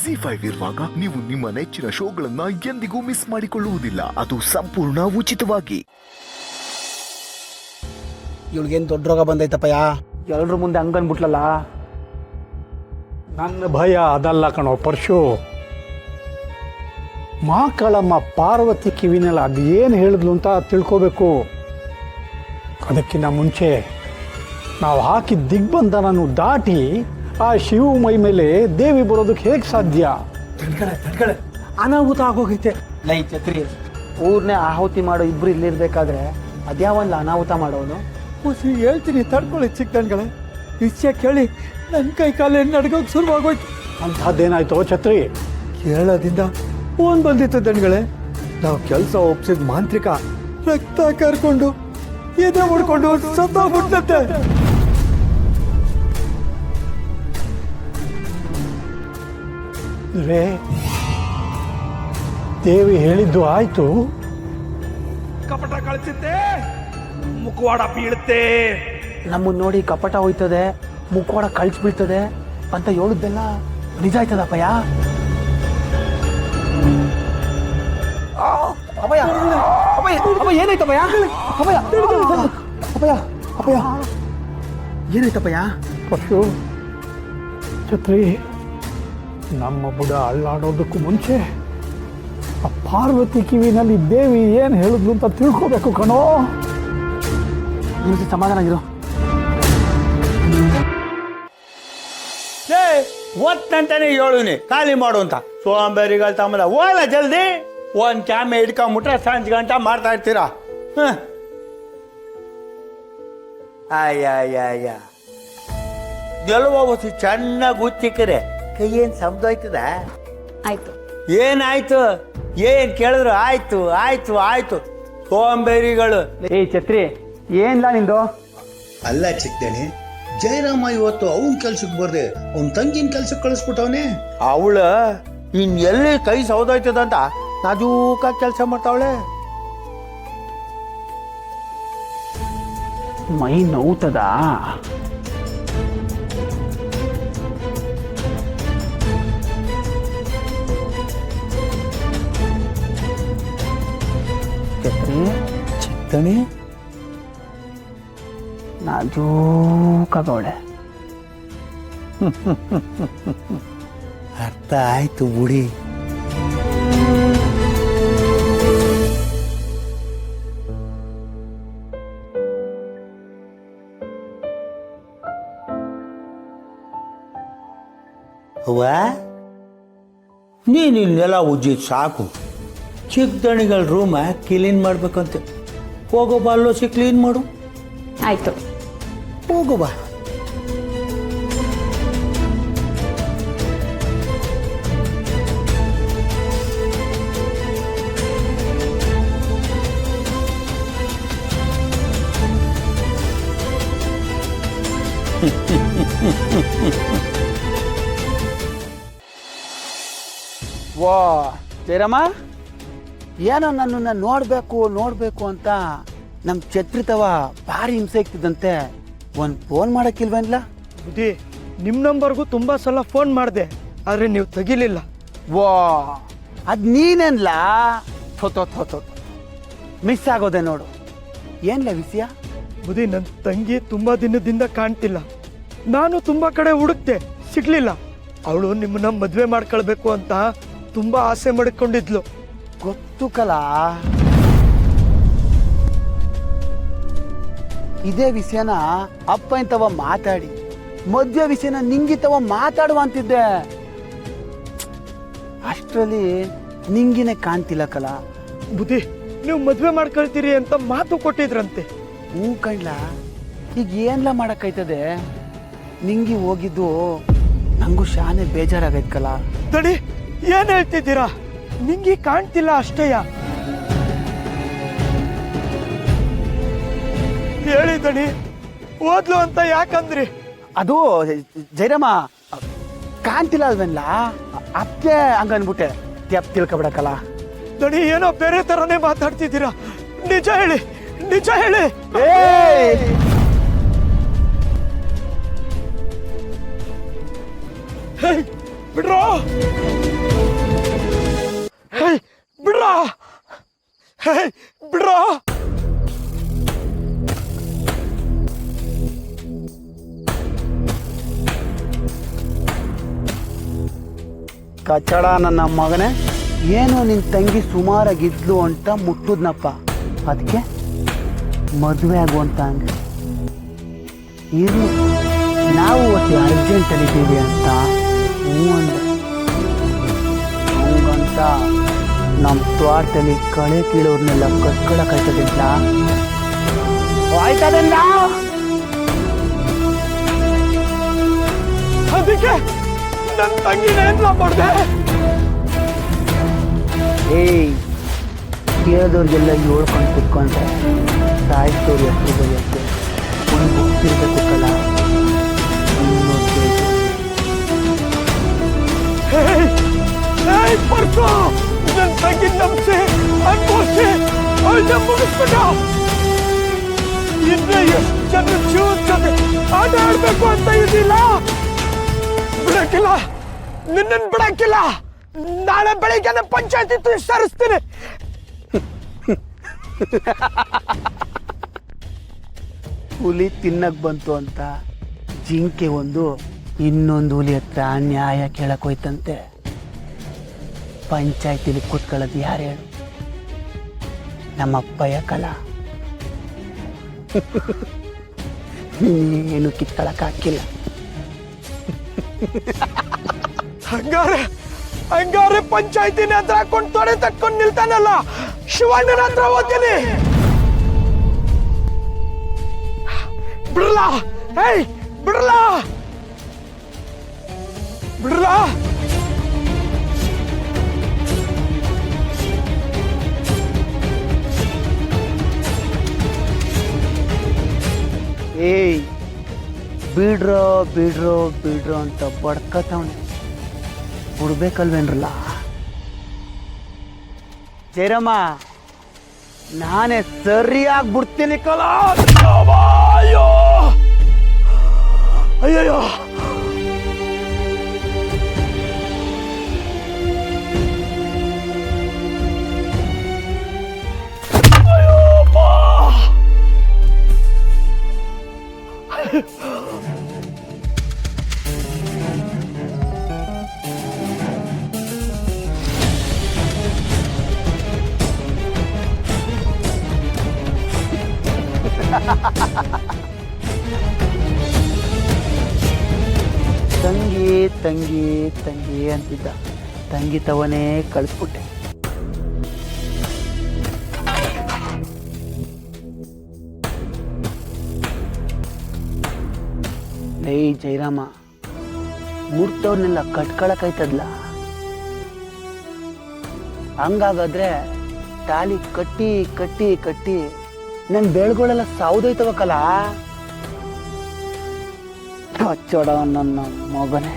ಜಿ5 ಇರುವಾಗ ನೀವು ನಿಮ್ಮ ನೆಚ್ಚಿನ ಶೋಗಳನ್ನ ಎಂದಿಗೂ ಮಿಸ್ ಮಾಡಿಕೊಳ್ಳುವುದಿಲ್ಲ. ಅದು ಸಂಪೂರ್ಣ ಉಚಿತವಾಗಿ. ಇವಳಿಗೇನು ದೊಡ್ಡ ರೋಗ ಬಂದೈತಪ್ಪಯ್ಯ, ಎಲ್ರ ಮುಂದೆ ಹಂಗನ್ಬಿಟ್ಲಲ್ಲ. ನನ್ನ ಭಯ ಅದಲ್ಲ ಕಣೋ ಪರಶು. ಮಕ್ಕಳಮ್ಮ ಪಾರ್ವತಿ ಕಿವಿನಲ್ಲಿ ಅದೇನು ಹೇಳಿದ್ಲು ಅಂತ ತಿಳ್ಕೋಬೇಕು. ಅದಕ್ಕಿಂತ ಮುಂಚೆ ನಾವು ಹಾಕಿದ ದಿಗ್ಬಂಧನನ್ನು ದಾಟಿ ಆ ಶಿವ ಮೈ ಮೇಲೆ ದೇವಿ ಬರೋದಕ್ಕೆ ಹೇಗೆ ಸಾಧ್ಯ? ತಡ್ಕಳೆ ಅನಾಹುತ ಆಗೋಗೈತೆ. ಲೈ ಛತ್ರಿ, ಊರ್ನೇ ಆಹುತಿ ಮಾಡೋ ಇಬ್ರು ಇಲ್ಲಿರ್ಬೇಕಾದ್ರೆ ಅದ್ಯಾವಲ್ಲ ಅನಾಹುತ ಮಾಡೋನು. ಹುಸಿ ಹೇಳ್ತೀನಿ, ತಡ್ಕೊಳ್ಳಿ ಚಿಕ್ಕಣ್ಗಳೇ. ವಿಷಯ ಕೇಳಿ ನನ್ನ ಕೈ ಕಾಲು ನಡ್ಗೋಕೆ ಶುರುವಾಗೋಯ್ತು. ಅಂಥದ್ದೇನಾಯ್ತೋ ಛತ್ರಿ? ಕೇಳೋದಿಂದ ಫೋನ್ ಬಂದಿತ್ತು ದಣ್ಗಳೇ. ನಾವು ಕೆಲಸ ಒಪ್ಸಿದ ಮಾಂತ್ರಿಕ ರಕ್ತ ಕರ್ಕೊಂಡು ಎದೆ ಮುಡ್ಕೊಂಡು ಸತ್ತೋಗ್ಬಿಟ್ಟಂತೆ. ರೇ, ದೇವಿ ಹೇಳಿದ್ದು ಆಯ್ತು. ಕಪಟ ಕಳಿಸುತ್ತೆ, ಮುಖವಾಡ ಬೀಳುತ್ತೆ. ನಮ್ಮನ್ನ ನೋಡಿ ಕಪಟ ಹೋಯ್ತದೆ, ಮುಖವಾಡ ಕಳ್ಸಿಬೀಳ್ತದೆ ಅಂತ ಹೇಳಿದ್ದೆಲ್ಲ ನಿಜ ಆಯ್ತದಪ್ಪಯ್ಯ. ಅಭಯ ಅಭಯ ಅಭಯ ಏನಾಯ್ತಪ್ಪಯ್ಯ? ಅಭಯ ಅಭಯ ಅಭಯ ಏನಾಯ್ತಪ್ಪಯ್ಯ? ಪಶು, ಛತ್ರಿ, ನಮ್ಮ ಬುಡ ಅಳ್ಳಾಡೋದಕ್ಕೂ ಮುಂಚೆ ಆ ಪಾರ್ವತಿ ಕಿವಿನಲ್ಲಿ ದೇವಿ ಏನು ಹೇಳಿದ್ಲು ಅಂತ ತಿಳ್ಕೋಬೇಕು ಕಣೋ. ನಿಮ್ಗೆ ಸಮಾಧಾನ ಆಗಿರೋ. ಒತ್ತಂತಾನೆ ಹೇಳುನಿ ಖಾಲಿ ಮಾಡು ಅಂತ. ಸೋಂಬೇರಿಗಳು ತಮ್ಮದ ಓಲ ಜಲ್ದಿ. ಒಂದು ಕ್ಯಾಮೆ ಹಿಡ್ಕೊಂಬಿಟ್ರೆ ಸಂಜೆ ಗಂಟ ಮಾಡ್ತಾ ಇರ್ತೀರಾ. ಅಯ್ಯ ಗೆಲುವ ಹೊಸಿ ಚೆನ್ನಾಗಿ ಉಚ್ಚಿಕ್ಕರೆ ಕೈ ಏನು ಶಬ್ದ ಆಯ್ತದ? ಆಯ್ತು. ಏನಾಯ್ತು? ಏನ್ ಕೇಳಿದ್ರು ಆಯ್ತು ಆಯ್ತು ಆಯ್ತು. ಸೋಂಬೇರಿಗಳು. ಏ ಛತ್ರಿ, ಏನ್ಲಾ ನಿಂದು? ಅಲ್ಲ ಚಿಕ್ಕದಣಿ, ಜಯರಾಮ ಇವತ್ತು ಅವನ್ ಕೆಲ್ಸಕ್ಕೆ ಬರ್ದೆ ಅವನ್ ತಂಗಿನ ಕೆಲ್ಸಕ್ಕೆ ಕಳಿಸ್ಬಿಟ್ಟವನೆ. ಅವಳ ಇನ್ ಎಲ್ಲಿ ಕೈ ಸೌದೋಯ್ತದಂತ ನಾಜೂಕ ಕೆಲಸ ಮಾಡ್ತಾವಳೆ. ಮೈ ನೋವುತ್ತದ? ಚಿಕ್ಕಣಿ ನಾಜೂಕಾಗವಳೆ. ಅರ್ಥ ಆಯ್ತು ಬುಡಿ. ಅವ್ವ, ನೀನು ಇಲ್ಲೆಲ್ಲ ಉಜ್ಜಿದ್ ಸಾಕು. ಚಿಕ್ಕದಣಿಗಳ ರೂಮ ಕ್ಲೀನ್ ಮಾಡ್ಬೇಕಂತೆ. ಹೋಗೋಬಾ, ಅಲ್ಲೋಸಿ ಕ್ಲೀನ್ ಮಾಡು. ಆಯ್ತು. ಹೋಗೋಬಾ. ವಾ ಜಯರಾಮ, ಏನೋ ನನ್ನನ್ನು ನೋಡ್ಬೇಕು ಅಂತ ನಮ್ಮ ಛತ್ರಿತವ ಭಾರಿ ಹಿಂಸೆ ಆಗ್ತಿದ್ದಂತೆ. ಒಂದು ಫೋನ್ ಮಾಡಕ್ಕಿಲ್ವೇನ್ಲ? ಬುದ್ಧಿ, ನಿಮ್ಮ ನಂಬರ್ಗೂ ತುಂಬಾ ಸಲ ಫೋನ್ ಮಾಡಿದೆ, ಆದ್ರೆ ನೀವು ತೆಗಿಲಿಲ್ಲ. ವಾ, ಅದ್ ನೀನೇನ್ಲ? ಥೋ ಮಿಸ್ ಆಗೋದೆ ನೋಡು. ಏನ್ಲ ವಿಷಯ? ಬುದ್ಧಿ, ನನ್ನ ತಂಗಿ ತುಂಬಾ ದಿನದಿಂದ ಕಾಣ್ತಿಲ್ಲ. ನಾನು ತುಂಬಾ ಕಡೆ ಹುಡುಕ್ತೆ, ಸಿಗ್ಲಿಲ್ಲ. ಅವಳು ನಿಮ್ಮನ್ನ ಮದ್ವೆ ಮಾಡ್ಕೊಳ್ಬೇಕು ಅಂತ ತುಂಬಾ ಆಸೆ ಮಾಡ್ಕೊಂಡಿದ್ಲು. ಗೊತ್ತು ಕಲ. ಇದೇ ವಿಷಯನ ಅಪ್ಪ ಇಂತವ ಮಾತಾಡಿ ಮದುವೆ ವಿಷಯನ ನಿಂಗಿತವ ಮಾತಾಡುವ ಅಂತಿದ್ದೆ. ಅಷ್ಟರಲ್ಲಿ ನಿಂಗಿನೇ ಕಾಣ್ತಿಲ್ಲ ಕಲ. ಬುದ್ಧಿ, ನೀವು ಮದ್ವೆ ಮಾಡ್ಕೊಳ್ತೀರಿ ಅಂತ ಮಾತು ಕೊಟ್ಟಿದ್ರಂತೆ. ಹ್ಞೂ ಕಣ್ಲ, ಈಗ ಏನ್ಲ ಮಾಡಕ್ಕಾಯ್ತದೆ? ನಿಂಗಿ ಹೋಗಿದ್ದು ನಂಗೂ ಶಾನೆ ಬೇಜಾರಾಗೈತ್ ಕಲ. ದಣಿ, ಏನ್ ಹೇಳ್ತಿದ್ದೀರಾ? ನಿಂಗೆ ಕಾಣ್ತಿಲ್ಲ ಅಷ್ಟೇಯ? ಹೇಳಿ ದಣಿ, ಓದ್ಲು ಅಂತ ಯಾಕಂದ್ರಿ? ಅದು ಜಯರಾಮ ಕಾಣ್ತಿಲ್ಲ ಅಲ್ವೇನ್ಲ, ಅತ್ತೆ ಹಂಗನ್ಬಿಟ್ಟೆ. ತೆಪ್ ತಿಳ್ಕೊಬಿಡಕಲ್ಲ. ದಣಿ, ಏನೋ ಬೇರೆ ತರನೇ ಮಾತಾಡ್ತಿದ್ದೀರಾ. ನಿಜ ಹೇಳಿ, ನಿಜ ಹೇಳಿ. ಬಿಡ್ರೋ ಹೇ ಬಿಡ್ರೋ ಹೇ ಬಿಡ್ರೋ ಕಚಡ ನನ್ನ ಮಗನೇ, ಏನೋ ನಿನ್ನ ತಂಗಿ ಸುಮಾರಾಗಿದ್ಲು ಅಂತ ಮುಟ್ಟುದ್ನಪ್ಪ, ಅದಕ್ಕೆ ಮದುವೆ ಆಗುವಂತ ಹಂಗೆ ಇರಲಿ, ನಾವು ಒಟ್ಟು ಅರ್ಜೆಂಟಲ್ಲಿದ್ದೀವಿ ಅಂತ ಹ್ಞೂ ಅಂದೆ. ಹಂಗಂತ ನಮ್ಮ ತ್ವಾಟದಲ್ಲಿ ಕಳೆ ಕೀಳೋರ್ನೆಲ್ಲ ಕಟ್ಕೊಳಕಾಯ್ತದಿಲ್ಲ, ಆಯ್ತದಲ್ಲ. ಅದಕ್ಕೆ ನನ್ನ ತಂಗಿನ ಏನ್ಲ ಮಾಡ್ದೆ? ಏಯ್, ಕೇಳಿದವ್ರಿಗೆಲ್ಲ ಹೇಳ್ಕೊಂಡು ಕುತ್ಕೊಂಡ್ರೆ ಸಾಯಿಸ್ತವ್ರು ಹೆಸರು ಬರೆಯೋಕ್ಕೆ ಒಂದು ಗೊತ್ತಿರಬೇಕು ಕಲ. ಪರ್ಸು ನನ್ನ ತಂಗಿ ನಂಬಿಸಿ ಅನ್ಕೋಸಿ ಅವಳನ್ನ ಮುಗಿಸ್ಬಿಟ್ಟ. ಇನ್ನು ಎಷ್ಟು ಜನ ಜೀವದ ಜೊತೆ ಆಟ ಆಡ್ಬೇಕು ಅಂತ ಇದಿಲ್ಲ. ಬಿಡಕ್ಕಿಲ್ಲ, ನಿನ್ನನ್ನು ಬಿಡಕ್ಕಿಲ್ಲ. ನಾಳೆ ಬೆಳಿಗ್ಗೆ ಪಂಚಾಯತಿ ವಿಸ್ತರಿಸ್ತೀನಿ. ಹುಲಿ ತಿನ್ನಕ್ ಬಂತು ಅಂತ ಜಿಂಕೆ ಒಂದು ಇನ್ನೊಂದು ಹುಲಿ ಹತ್ರ ನ್ಯಾಯ ಕೇಳಕ್ ಹೋಯ್ತಂತೆ. ಪಂಚಾಯತಿಲಿ ಕೂತ್ಕೊಳ್ಳೋದು ಯಾರು ಹೇಳು? ನಮ್ಮಪ್ಪಯ್ಯ ಕಲ. ಏನು ಕಿತ್ಕೊಳಕ್ ಹಾಕಿಲ್ಲ. ಹಂಗಾರೆ ಪಂಚಾಯತಿನ ಹತ್ರ ಹಾಕೊಂಡು ತೊಡೆ ತಟ್ಕೊಂಡು ನಿಲ್ತಾನಲ್ಲ, ಶಿವಣ್ಣನ ಹತ್ರ ಹೋಗ್ತೀನಿ. ಬಿಡಲ್ಲ, ಹೇಯ್ ಬಿಡಲ್ಲ, ಬಿಡಲ್ಲ. ಏಯ್, ಬಿಡ್ರೋ ಬಿಡ್ರೋ ಬಿಡ್ರೋ ಅಂತ ಬಡ್ಕತವನೆ, ಬಿಡ್ಬೇಕಲ್ವೇನ್ರಲ್ಲ. ಜಯರಾಮ, ನಾನೇ ಸರಿಯಾಗಿ ಬಿಡ್ತೀನಿ ಕಲ. ಅಯ್ಯೋ ಅಯ್ಯಯ್ಯೋ, ತಂಗಿ ತಂಗಿ ತಂಗಿ ಅಂತಿದ್ದ, ತಂಗಿ ತವನೇ ಕಳಿಸ್ಬಿಟ್ಟೆ. ಲೇ ಜಯರಾಮ, ಮುರ್ತವ್ರನ್ನೆಲ್ಲ ಕಟ್ಕೊಳಕಾಯ್ತದ್ಲ. ಹಂಗಾಗಾದ್ರೆ ತಾಲಿ ಕಟ್ಟಿ ಕಟ್ಟಿ ಕಟ್ಟಿ ನನ್ನ ಬೆಳ್ಗಳೆಲ್ಲ ಸಾವುದೋಯ್ತವಕ್ಕಲ್ಲ. ಹಚ್ಚೋಡ ನನ್ನ ಮಗನೇ,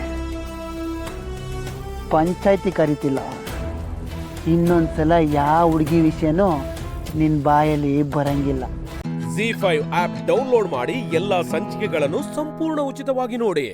ಪಂಚಾಯತಿ ಕರಿತಿಲ್ಲ. ಇನ್ನೊಂದ್ಸಲ ಯಾವ ಹುಡುಗಿ ವಿಷಯನೂ ನಿನ್ನ ಬಾಯಲ್ಲಿ ಬರಂಗಿಲ್ಲ. ZEE5 ಆಪ್ ಡೌನ್ಲೋಡ್ ಮಾಡಿ ಎಲ್ಲಾ ಸಂಚಿಕೆಗಳನ್ನು ಸಂಪೂರ್ಣ ಉಚಿತವಾಗಿ ನೋಡಿ.